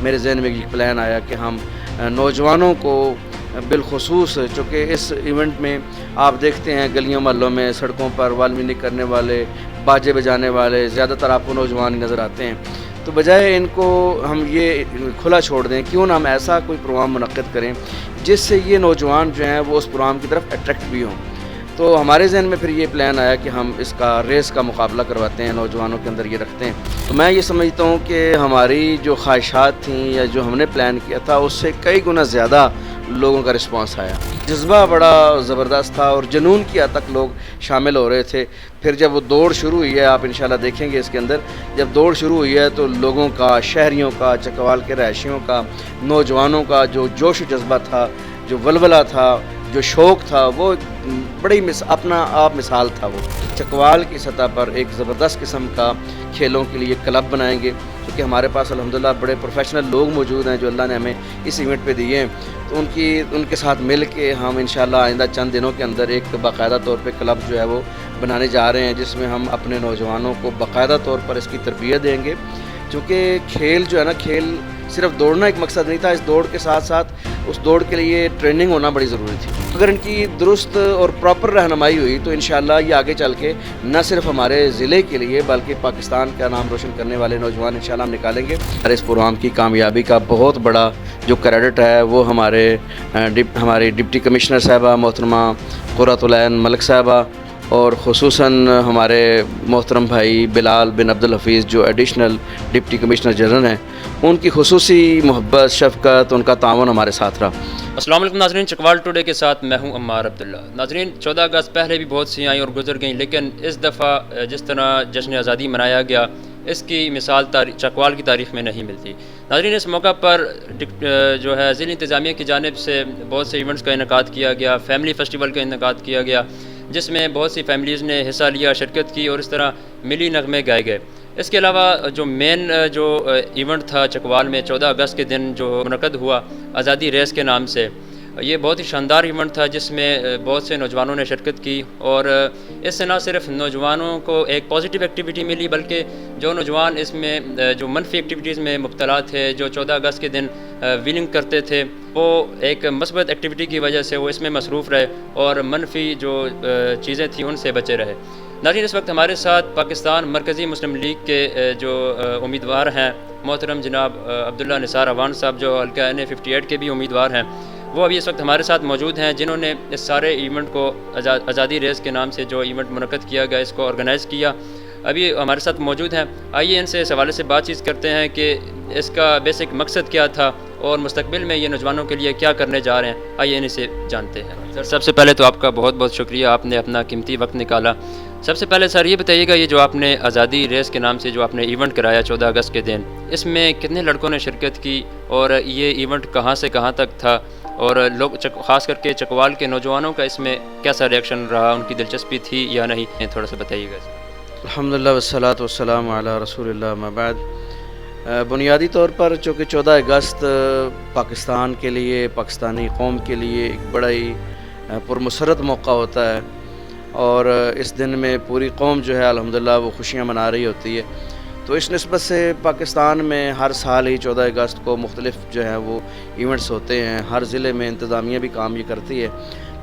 میرے ذہن میں یہ پلان آیا کہ ہم نوجوانوں کو بالخصوص، چونکہ اس ایونٹ میں آپ دیکھتے ہیں گلیوں محلوں میں سڑکوں پر والمینی کرنے والے، باجے بجانے والے زیادہ تر آپ کو نوجوان نظر آتے ہیں، تو بجائے ان کو ہم یہ کھلا چھوڑ دیں، کیوں نہ ہم ایسا کوئی پروگرام منعقد کریں جس سے یہ نوجوان جو ہیں وہ اس پروگرام کی طرف اٹریکٹ بھی ہوں۔ تو ہمارے ذہن میں پھر یہ پلان آیا کہ ہم اس کا ریس کا مقابلہ کرواتے ہیں، نوجوانوں کے اندر یہ رکھتے ہیں۔ تو میں یہ سمجھتا ہوں کہ ہماری جو خواہشات تھیں یا جو ہم نے پلان کیا تھا اس سے کئی گنا زیادہ لوگوں کا رسپانس آیا، جذبہ بڑا زبردست تھا اور جنون کی حد تک لوگ شامل ہو رہے تھے۔ پھر جب وہ دوڑ شروع ہوئی ہے، آپ انشاءاللہ دیکھیں گے اس کے اندر، جب دوڑ شروع ہوئی ہے تو لوگوں کا، شہریوں کا، چکوال کے رہائشیوں کا، نوجوانوں کا جو جوش و جذبہ تھا، جو ولولہ تھا، جو شوق تھا، وہ بڑی اپنا آپ مثال تھا۔ وہ چکوال کی سطح پر ایک زبردست قسم کا کھیلوں کے لیے کلب بنائیں گے، کیونکہ ہمارے پاس الحمدللہ بڑے پروفیشنل لوگ موجود ہیں جو اللہ نے ہمیں اس ایونٹ پہ دیے ہیں، تو ان کے ساتھ مل کے ہم انشاءاللہ آئندہ چند دنوں کے اندر ایک باقاعدہ طور پہ کلب جو ہے وہ بنانے جا رہے ہیں، جس میں ہم اپنے نوجوانوں کو باقاعدہ طور پر اس کی تربیت دیں گے، کیونکہ کھیل جو ہے نا، کھیل صرف دوڑنا ایک مقصد نہیں تھا، اس دوڑ کے ساتھ ساتھ اس دوڑ کے لیے ٹریننگ ہونا بڑی ضروری تھی۔ اگر ان کی درست اور پراپر رہنمائی ہوئی تو انشاءاللہ یہ آگے چل کے نہ صرف ہمارے ضلع کے لیے بلکہ پاکستان کا نام روشن کرنے والے نوجوان انشاءاللہ ہم نکالیں گے۔ اس پروگرام کی کامیابی کا بہت بڑا جو کریڈٹ ہے وہ ہماری ڈپٹی کمشنر صاحبہ محترمہ قرۃ العین ملک صاحبہ اور خصوصاً ہمارے محترم بھائی بلال بن عبدالحفیظ جو ایڈیشنل ڈپٹی کمشنر جنرل ہیں، ان کی خصوصی محبت، شفقت، ان کا تعاون ہمارے ساتھ رہا۔ السلام علیکم ناظرین، چکوال ٹوڈے کے ساتھ میں ہوں عمار عبداللہ۔ ناظرین، 14 اگست پہلے بھی بہت سی آئیں اور گزر گئیں، لیکن اس دفعہ جس طرح جشن آزادی منایا گیا اس کی مثال چکوال کی تاریخ میں نہیں ملتی۔ ناظرین، اس موقع پر جو ہے ضلع انتظامیہ کی جانب سے بہت سے ایونٹس کا انعقاد کیا گیا، فیملی فیسٹیول کا انعقاد کیا گیا، جس میں بہت سی فیملیز نے حصہ لیا، شرکت کی اور اس طرح ملی نغمے گائے گئے۔ اس کے علاوہ جو مین جو ایونٹ تھا چکوال میں 14 اگست کے دن جو منعقد ہوا آزادی ریس کے نام سے، یہ بہت ہی شاندار ایونٹ تھا جس میں بہت سے نوجوانوں نے شرکت کی، اور اس سے نہ صرف نوجوانوں کو ایک پازیٹیو ایکٹیویٹی ملی بلکہ جو نوجوان اس میں جو منفی ایکٹیویٹیز میں مبتلا تھے، جو 14 اگست کے دن وننگ کرتے تھے، وہ ایک مثبت ایکٹیویٹی کی وجہ سے وہ اس میں مصروف رہے اور منفی جو چیزیں تھیں ان سے بچے رہے۔ ناظرین، اس وقت ہمارے ساتھ پاکستان مرکزی مسلم لیگ کے جو امیدوار ہیں محترم جناب عبداللہ نثار اوان صاحب، جو حلقہ NA58 کے بھی امیدوار ہیں، وہ ابھی اس وقت ہمارے ساتھ موجود ہیں، جنہوں نے اس سارے ایونٹ کو آزادی ریس کے نام سے جو ایونٹ منعقد کیا گیا اس کو آرگنائز کیا، ابھی ہمارے ساتھ موجود ہیں۔ آئیے ان سے اس حوالے سے بات چیت کرتے ہیں کہ اس کا بیسک مقصد کیا تھا اور مستقبل میں یہ نوجوانوں کے لیے کیا کرنے جا رہے ہیں، آئیے ان سے جانتے ہیں۔ سر، سب سے پہلے تو آپ کا بہت بہت شکریہ، آپ نے اپنا قیمتی وقت نکالا۔ سب سے پہلے سر یہ بتائیے گا، یہ جو آپ نے آزادی ریس کے نام سے جو آپ نے ایونٹ کرایا 14 اگست کے دن، اس میں کتنے لڑکوں نے شرکت کی اور یہ ایونٹ کہاں سے کہاں تک تھا، اور لوگ خاص کر کے چکوال کے نوجوانوں کا اس میں کیسا ریئیکشن رہا، ان کی دلچسپی تھی یا نہیں، تھوڑا سا بتائیے گا۔ الحمدللہ والصلاۃ والسلام علی رسول اللہ، اما بعد۔ بنیادی طور پر چونکہ 14 اگست پاکستان کے لیے، پاکستانی قوم کے لیے ایک بڑا ہی پرمسرت موقع ہوتا ہے، اور اس دن میں پوری قوم جو ہے الحمدللہ وہ خوشیاں منا رہی ہوتی ہے، تو اس نسبت سے پاکستان میں ہر سال ہی 14 اگست کو مختلف جو ہے وہ ایونٹس ہوتے ہیں، ہر ضلع میں انتظامیہ بھی کام یہ کرتی ہے،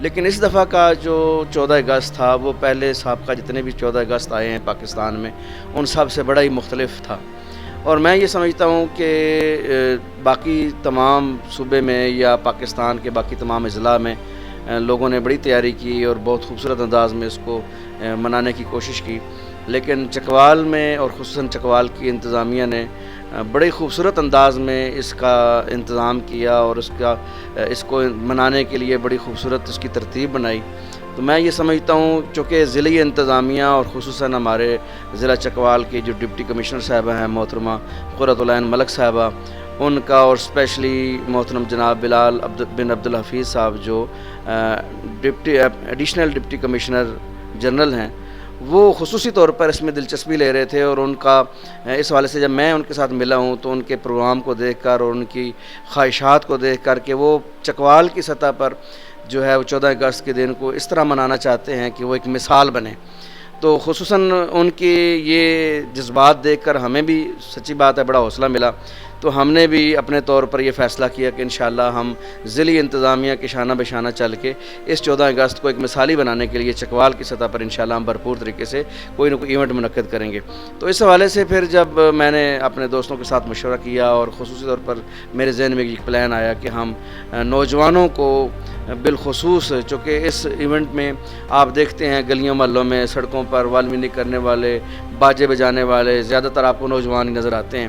لیکن اس دفعہ کا جو 14 اگست تھا وہ پہلے سابقہ جتنے بھی 14 اگست آئے ہیں پاکستان میں ان سب سے بڑا ہی مختلف تھا، اور میں یہ سمجھتا ہوں کہ باقی تمام صوبے میں یا پاکستان کے باقی تمام اضلاع میں لوگوں نے بڑی تیاری کی اور بہت خوبصورت انداز میں اس کو منانے کی کوشش کی، لیکن چکوال میں اور خصوصاً چکوال کی انتظامیہ نے بڑے خوبصورت انداز میں اس کا انتظام کیا اور اس کو منانے کے لیے بڑی خوبصورت اس کی ترتیب بنائی۔ تو میں یہ سمجھتا ہوں چونکہ ضلعی انتظامیہ اور خصوصاً ہمارے ضلع چکوال کی جو ڈپٹی کمشنر صاحبہ ہیں محترمہ قرۃ العین ملک صاحبہ، ان کا، اور اسپیشلی محترم جناب بلال بن عبدالحفیظ صاحب جو ایڈیشنل ڈپٹی کمشنر جنرل ہیں، وہ خصوصی طور پر اس میں دلچسپی لے رہے تھے، اور ان کا اس حوالے سے جب میں ان کے ساتھ ملا ہوں تو ان کے پروگرام کو دیکھ کر اور ان کی خواہشات کو دیکھ کر کہ وہ چکوال کی سطح پر جو ہے وہ 14 اگست کے دن کو اس طرح منانا چاہتے ہیں کہ وہ ایک مثال بنے، تو خصوصاً ان کی یہ جذبات دیکھ کر ہمیں بھی سچی بات ہے بڑا حوصلہ ملا تو ہم نے بھی اپنے طور پر یہ فیصلہ کیا کہ انشاءاللہ ہم ضلعی انتظامیہ کے شانہ بہ شانہ چل کے اس 14 اگست کو ایک مثالی بنانے کے لیے چکوال کی سطح پر انشاءاللہ ہم بھرپور طریقے سے کوئی نہ کوئی ایونٹ منعقد کریں گے۔ تو اس حوالے سے پھر جب میں نے اپنے دوستوں کے ساتھ مشورہ کیا اور خصوصی طور پر میرے ذہن میں ایک پلان آیا کہ ہم نوجوانوں کو بالخصوص، چونکہ اس ایونٹ میں آپ دیکھتے ہیں گلیوں محلوں میں سڑکوں پر والمینی کرنے والے، باجے بجانے والے زیادہ تر آپ کو نوجوان ہی نظر آتے ہیں،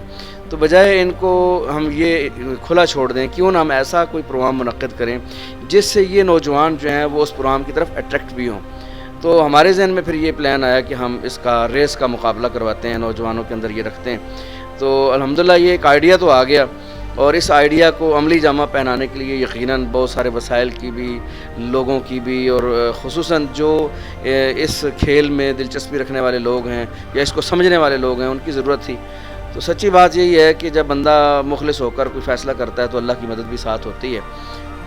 تو بجائے ان کو ہم یہ کھلا چھوڑ دیں، کیوں نہ ہم ایسا کوئی پروگرام منعقد کریں جس سے یہ نوجوان جو ہیں وہ اس پروگرام کی طرف اٹریکٹ بھی ہوں۔ تو ہمارے ذہن میں پھر یہ پلان آیا کہ ہم اس کا ریس کا مقابلہ کرواتے ہیں، نوجوانوں کے اندر یہ رکھتے ہیں۔ تو الحمدللہ یہ ایک آئیڈیا تو آ گیا، اور اس آئیڈیا کو عملی جامہ پہنانے کے لیے یقیناً بہت سارے وسائل کی بھی، لوگوں کی بھی، اور خصوصاً جو اس کھیل میں دلچسپی رکھنے والے لوگ ہیں یا اس کو سمجھنے والے لوگ ہیں ان کی ضرورت تھی۔ تو سچی بات یہی ہے کہ جب بندہ مخلص ہو کر کوئی فیصلہ کرتا ہے تو اللہ کی مدد بھی ساتھ ہوتی ہے۔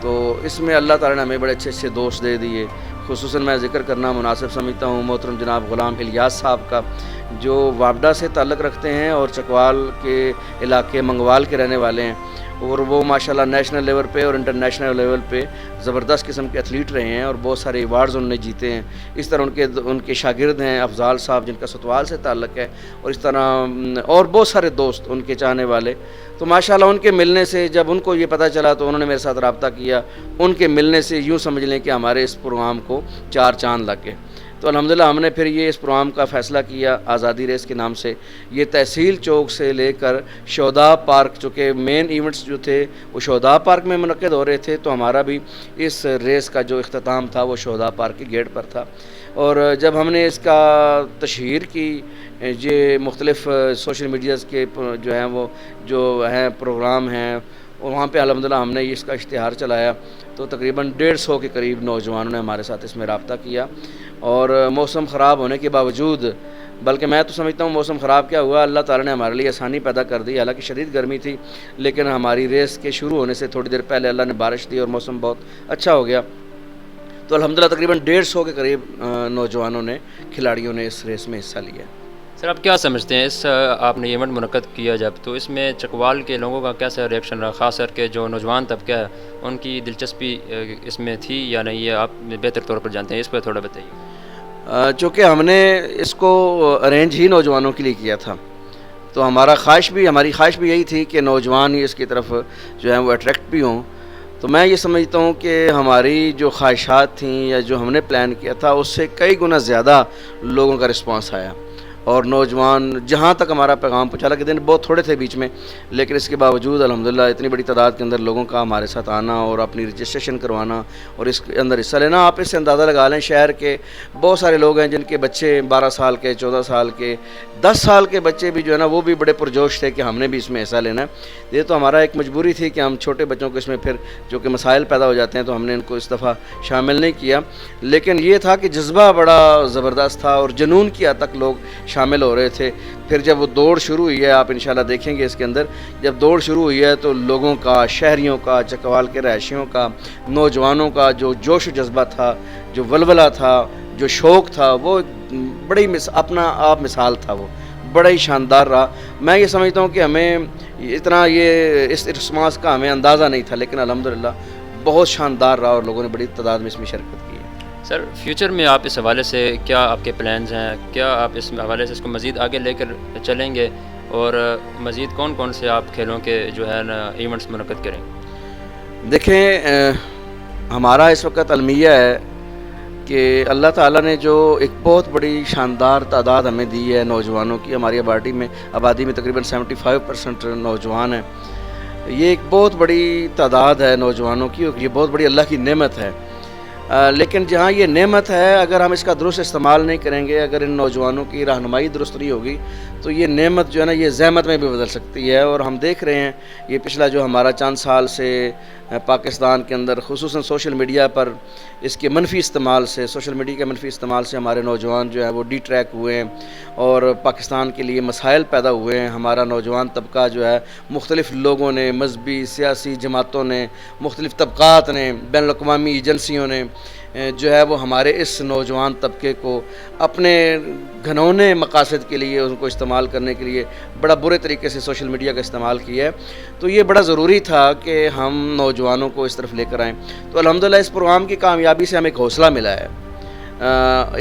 تو اس میں اللہ تعالیٰ نے ہمیں بڑے اچھے اچھے دوست دے دیے، خصوصاً میں ذکر کرنا مناسب سمجھتا ہوں محترم جناب غلام الیاس صاحب کا، جو وابڈا سے تعلق رکھتے ہیں اور چکوال کے علاقے منگوال کے رہنے والے ہیں، اور وہ ماشاءاللہ نیشنل لیول پہ اور انٹرنیشنل لیول پہ زبردست قسم کے ایتھلیٹ رہے ہیں اور بہت سارے ایوارڈز انہوں نے جیتے ہیں۔ اس طرح ان کے شاگرد ہیں افضال صاحب جن کا ستوال سے تعلق ہے، اور اس طرح اور بہت سارے دوست ان کے چاہنے والے۔ تو ماشاءاللہ ان کے ملنے سے جب ان کو یہ پتہ چلا تو انہوں نے میرے ساتھ رابطہ کیا، ان کے ملنے سے یوں سمجھ لیں کہ ہمارے اس پروگرام کو 4 چاند لگ گئے۔ تو الحمدللہ ہم نے پھر یہ اس پروگرام کا فیصلہ کیا آزادی ریس کے نام سے، یہ تحصیل چوک سے لے کر شہداء پارک، چونکہ مین ایونٹس جو تھے وہ شہداء پارک میں منعقد ہو رہے تھے، تو ہمارا بھی اس ریس کا جو اختتام تھا وہ شہداء پارک کے گیٹ پر تھا۔ اور جب ہم نے اس کا تشہیر کی، یہ مختلف سوشل میڈیاز کے جو ہیں وہ جو ہیں پروگرام ہیں، اور وہاں پہ الحمدللہ ہم نے اس کا اشتہار چلایا، تو تقریباً 150 کے قریب نوجوانوں نے ہمارے ساتھ اس میں رابطہ کیا۔ اور موسم خراب ہونے کے باوجود، بلکہ میں تو سمجھتا ہوں موسم خراب کیا ہوا، اللہ تعالیٰ نے ہمارے لیے آسانی پیدا کر دی، حالانکہ شدید گرمی تھی، لیکن ہماری ریس کے شروع ہونے سے تھوڑی دیر پہلے اللہ نے بارش دی اور موسم بہت اچھا ہو گیا۔ تو الحمدللہ تقریباً 150 کے قریب نوجوانوں نے، کھلاڑیوں نے اس ریس میں حصہ لیا۔ سر آپ کیا سمجھتے ہیں، اس آپ نے ایونٹ منعقد کیا جب، تو اس میں چکوال کے لوگوں کا کیسا ریئیکشن رہا، خاص کر کے جو نوجوان طبقہ ہے ان کی دلچسپی اس میں تھی یا نہیں، یہ آپ بہتر طور پر جانتے ہیں، اس پہ تھوڑا بتائیے۔ چونکہ ہم نے اس کو ارینج ہی نوجوانوں کے لیے کیا تھا، تو ہماری خواہش بھی یہی تھی کہ نوجوان ہی اس کی طرف جو ہیں وہ اٹریکٹ بھی ہوں۔ تو میں یہ سمجھتا ہوں کہ ہماری جو خواہشات تھیں یا جو ہم نے پلان کیا تھا اس سے کئی گنا زیادہ لوگوں کا رسپانس آیا، اور نوجوان جہاں تک ہمارا پیغام پہنچا، کہ دن بہت تھوڑے تھے بیچ میں، لیکن اس کے باوجود الحمدللہ اتنی بڑی تعداد کے اندر لوگوں کا ہمارے ساتھ آنا اور اپنی رجسٹریشن کروانا اور اس کے اندر حصہ لینا، آپ اس سے اندازہ لگا لیں شہر کے بہت سارے لوگ ہیں جن کے بچے 12 سال کے، 14 سال کے، 10 سال کے بچے بھی جو ہے نا وہ بھی بڑے پرجوش تھے کہ ہم نے بھی اس میں حصہ لینا ہے۔ یہ تو ہمارا ایک مجبوری تھی کہ ہم چھوٹے بچوں کو اس میں پھر جو کہ مسائل پیدا ہو جاتے ہیں تو ہم نے ان کو اس دفعہ شامل نہیں کیا، لیکن یہ تھا کہ جذبہ بڑا زبردست تھا اور جنون کی حد تک لوگ شامل ہو رہے تھے۔ پھر جب وہ دوڑ شروع ہوئی ہے، آپ انشاءاللہ دیکھیں گے اس کے اندر، جب دوڑ شروع ہوئی ہے تو لوگوں کا، شہریوں کا، چکوال کے رہائشیوں کا، نوجوانوں کا جو جوش و جذبہ تھا، جو ولولہ تھا، جو شوق تھا، وہ بڑی اپنا آپ مثال تھا، وہ بڑا ہی شاندار رہا۔ میں یہ سمجھتا ہوں کہ ہمیں اتنا اس رسماس کا ہمیں اندازہ نہیں تھا، لیکن الحمدللہ بہت شاندار رہا اور لوگوں نے بڑی تعداد میں اس میں شرکت کی۔ سر فیوچر میں آپ اس حوالے سے کیا آپ کے پلانز ہیں، کیا آپ اس حوالے سے اس کو مزید آگے لے کر چلیں گے، اور مزید کون کون سے آپ کھیلوں کے جو ہے نا ایونٹس منعقد کریں گے؟ دیکھیں، ہمارا اس وقت المیہ ہے کہ اللہ تعالیٰ نے جو ایک بہت بڑی شاندار تعداد ہمیں دی ہے نوجوانوں کی، ہماری آبادی میں تقریباً 75% نوجوان ہیں، یہ ایک بہت بڑی تعداد ہے نوجوانوں کی، اور یہ بہت بڑی اللہ کی نعمت ہے۔ لیکن جہاں یہ نعمت ہے، اگر ہم اس کا درست استعمال نہیں کریں گے، اگر ان نوجوانوں کی رہنمائی درست نہیں ہوگی تو یہ نعمت جو ہے نا یہ زحمت میں بھی بدل سکتی ہے۔ اور ہم دیکھ رہے ہیں یہ پچھلا جو ہمارا چند سال سے پاکستان کے اندر خصوصاً سوشل میڈیا پر اس کے منفی استعمال سے، سوشل میڈیا کے منفی استعمال سے ہمارے نوجوان جو ہیں وہ ڈی ٹریک ہوئے ہیں اور پاکستان کے لیے مسائل پیدا ہوئے ہیں۔ ہمارا نوجوان طبقہ جو ہے مختلف لوگوں نے، مذہبی سیاسی جماعتوں نے، مختلف طبقات نے، بین الاقوامی ایجنسیوں نے جو ہے وہ ہمارے اس نوجوان طبقے کو اپنے گھنونے مقاصد کے لیے ان کو استعمال کرنے کے لیے بڑا برے طریقے سے سوشل میڈیا کا استعمال کیا ہے. تو یہ بڑا ضروری تھا کہ ہم نوجوانوں کو اس طرف لے کر آئیں. تو الحمدللہ اس پروگرام کی کامیابی سے ہمیں ایک حوصلہ ملا ہے,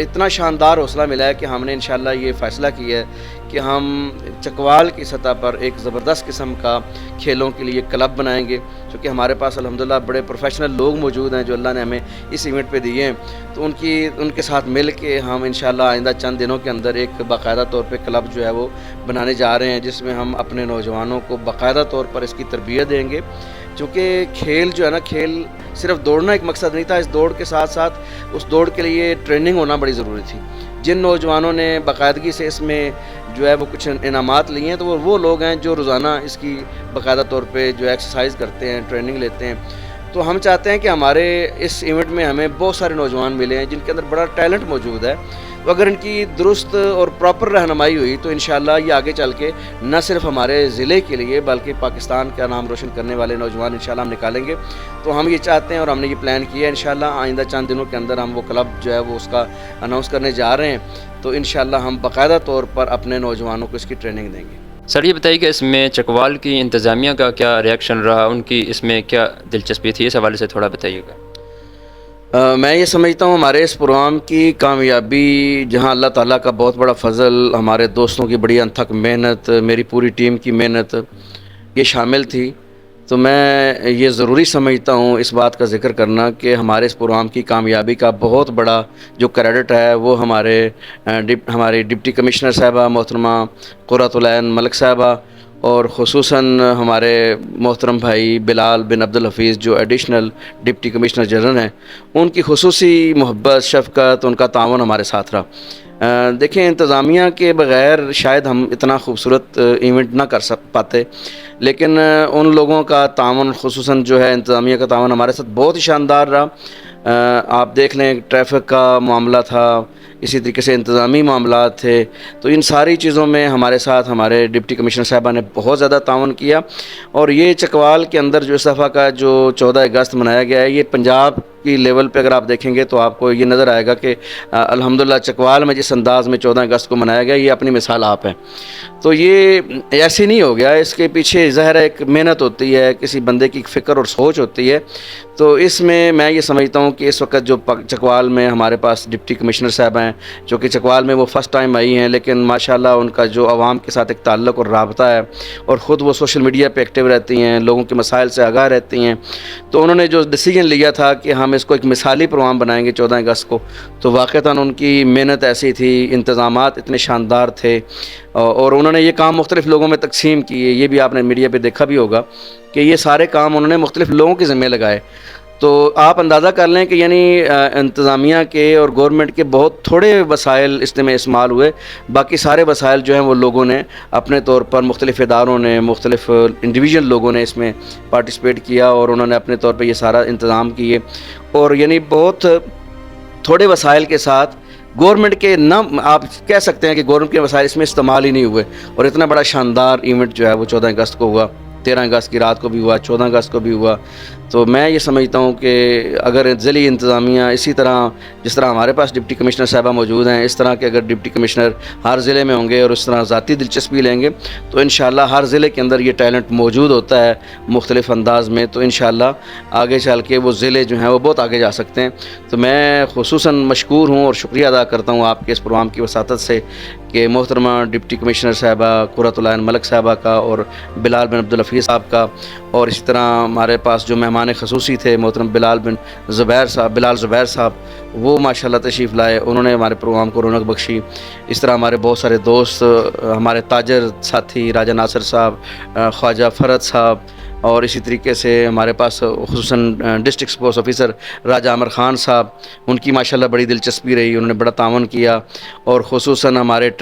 اتنا شاندار حوصلہ ملا ہے کہ ہم نے انشاءاللہ یہ فیصلہ کیا ہے کہ ہم چکوال کی سطح پر ایک زبردست قسم کا کھیلوں کے لیے کلب بنائیں گے, چونکہ ہمارے پاس الحمدللہ بڑے پروفیشنل لوگ موجود ہیں جو اللہ نے ہمیں اس ایونٹ پہ دیے ہیں. تو ان کے ساتھ مل کے ہم انشاءاللہ آئندہ چند دنوں کے اندر ایک باقاعدہ طور پہ کلب جو ہے وہ بنانے جا رہے ہیں, جس میں ہم اپنے نوجوانوں کو باقاعدہ طور پر اس کی تربیت دیں گے. چونکہ کھیل جو ہے نا, کھیل صرف دوڑنا ایک مقصد نہیں تھا, اس دوڑ کے ساتھ ساتھ اس دوڑ کے لیے ٹریننگ ہونا بڑی ضروری تھی. جن نوجوانوں نے باقاعدگی سے اس میں جو ہے وہ کچھ انعامات لیے ہیں, تو وہ لوگ ہیں جو روزانہ اس کی باقاعدہ طور پہ جو ایکسرسائز کرتے ہیں, ٹریننگ لیتے ہیں. تو ہم چاہتے ہیں کہ ہمارے اس ایونٹ میں ہمیں بہت سارے نوجوان ملے ہیں جن کے اندر بڑا ٹیلنٹ موجود ہے. تو اگر ان کی درست اور پراپر رہنمائی ہوئی تو انشاءاللہ یہ آگے چل کے نہ صرف ہمارے ضلع کے لیے بلکہ پاکستان کا نام روشن کرنے والے نوجوان انشاءاللہ ہم نکالیں گے. تو ہم یہ چاہتے ہیں اور ہم نے یہ پلان کیا ہے انشاءاللہ آئندہ چند دنوں کے اندر ہم وہ کلب جو ہے وہ اس کا اناؤنس کرنے جا رہے ہیں. تو انشاءاللہ ہم باقاعدہ طور پر اپنے نوجوانوں کو اس کی ٹریننگ دیں گے. سر یہ بتائیے کہ اس میں چکوال کی انتظامیہ کا کیا ریئیکشن رہا, ان کی اس میں کیا دلچسپی تھی, اس حوالے سے تھوڑا بتائیے گا. میں یہ سمجھتا ہوں ہمارے اس پروگرام کی کامیابی جہاں اللہ تعالیٰ کا بہت بڑا فضل, ہمارے دوستوں کی بڑی انتھک محنت, میری پوری ٹیم کی محنت یہ شامل تھی. تو میں یہ ضروری سمجھتا ہوں اس بات کا ذکر کرنا کہ ہمارے اس پروگرام کی کامیابی کا بہت بڑا جو کریڈٹ ہے وہ ہماری ڈپٹی کمشنر صاحبہ محترمہ قرۃ العین ملک صاحبہ اور خصوصاً ہمارے محترم بھائی بلال بن عبدالحفیظ جو ایڈیشنل ڈپٹی کمشنر جنرل ہیں, ان کی خصوصی محبت, شفقت, ان کا تعاون ہمارے ساتھ رہا. دیکھیں انتظامیہ کے بغیر شاید ہم اتنا خوبصورت ایونٹ نہ کر پاتے, لیکن ان لوگوں کا تعاون خصوصاً جو ہے انتظامیہ کا تعاون ہمارے ساتھ بہت ہی شاندار رہا. آپ دیکھ لیں ٹریفک کا معاملہ تھا, اسی طریقے سے انتظامی معاملات تھے. تو ان ساری چیزوں میں ہمارے ساتھ ہمارے ڈپٹی کمشنر صاحبہ نے بہت زیادہ تعاون کیا. اور یہ چکوال کے اندر جو اس دفعہ کا جو 14 اگست منایا گیا ہے, یہ پنجاب کی لیول پہ اگر آپ دیکھیں گے تو آپ کو یہ نظر آئے گا کہ الحمدللہ چکوال میں جس انداز میں 14 اگست کو منایا گیا, یہ اپنی مثال آپ ہے. تو یہ ایسے نہیں ہو گیا, اس کے پیچھے ظاہر ایک محنت ہوتی ہے, کسی بندے کی فکر اور سوچ ہوتی ہے. تو اس میں یہ سمجھتا ہوں کہ اس وقت جو چکوال میں ہمارے پاس ڈپٹی کمشنر صاحب ہیں, جو کہ چکوال میں وہ فرسٹ ٹائم آئی ہیں, لیکن ماشاءاللہ ان کا جو عوام کے ساتھ ایک تعلق اور رابطہ ہے, اور خود وہ سوشل میڈیا پہ ایکٹیو رہتی ہیں, لوگوں کے مسائل سے آگاہ رہتی ہیں. تو انہوں نے جو ڈیسیجن لیا تھا کہ ہم اس کو ایک مثالی پروگرام بنائیں گے 14 اگست کو, تو واقعتاً ان کی محنت ایسی تھی, انتظامات اتنے شاندار تھے, اور انہوں نے یہ کام مختلف لوگوں میں تقسیم کیے. یہ بھی آپ نے میڈیا پہ دیکھا بھی ہوگا کہ یہ سارے کام انہوں نے مختلف لوگوں کے ذمہ لگائے. تو آپ اندازہ کر لیں کہ یعنی انتظامیہ کے اور گورنمنٹ کے بہت تھوڑے وسائل اس میں استعمال ہوئے, باقی سارے وسائل جو ہیں وہ لوگوں نے اپنے طور پر, مختلف اداروں نے, مختلف انڈیویجول لوگوں نے اس میں پارٹیسپیٹ کیا, اور انہوں نے اپنے طور پہ یہ سارا انتظام کیے. اور یعنی بہت تھوڑے وسائل کے ساتھ گورنمنٹ کے نہ آپ کہہ سکتے ہیں کہ گورنمنٹ کے وسائل اس میں استعمال ہی نہیں ہوئے, اور اتنا بڑا شاندار ایونٹ جو ہے وہ 14 اگست کو ہوا, 13 اگست کی رات کو بھی ہوا, 14 اگست کو بھی ہوا. تو میں یہ سمجھتا ہوں کہ اگر ضلعی انتظامیہ اسی طرح جس طرح ہمارے پاس ڈپٹی کمشنر صاحبہ موجود ہیں, اس طرح کے اگر ڈپٹی کمشنر ہر ضلع میں ہوں گے اور اس طرح ذاتی دلچسپی لیں گے, تو انشاءاللہ ہر ضلع کے اندر یہ ٹیلنٹ موجود ہوتا ہے مختلف انداز میں. تو انشاءاللہ آگے چل کے وہ ضلع جو ہیں وہ بہت آگے جا سکتے ہیں. تو میں خصوصاً مشکور ہوں اور شکریہ ادا کرتا ہوں آپ کے اس پروگرام کی وساطت سے کہ محترمہ ڈپٹی کمشنر صاحبہ قرۃ العین ملک صاحبہ کا اور بلال بن عبدالحفیظ صاحب کا, اور اسی طرح ہمارے پاس جو مہمان خصوصی تھے محترم بلال زبیر صاحب, وہ ماشاءاللہ تشریف لائے, انہوں نے ہمارے پروگرام کو رونق بخشی. اس طرح ہمارے بہت سارے دوست, ہمارے تاجر ساتھی راجہ ناصر صاحب, خواجہ فرد صاحب, اور اسی طریقے سے ہمارے پاس خصوصاً ڈسٹرکٹ اسپورٹس آفیسر راجہ عامر خان صاحب, ان کی ماشاءاللہ بڑی دلچسپی رہی, انہوں نے بڑا تعاون کیا. اور خصوصاً ہمارے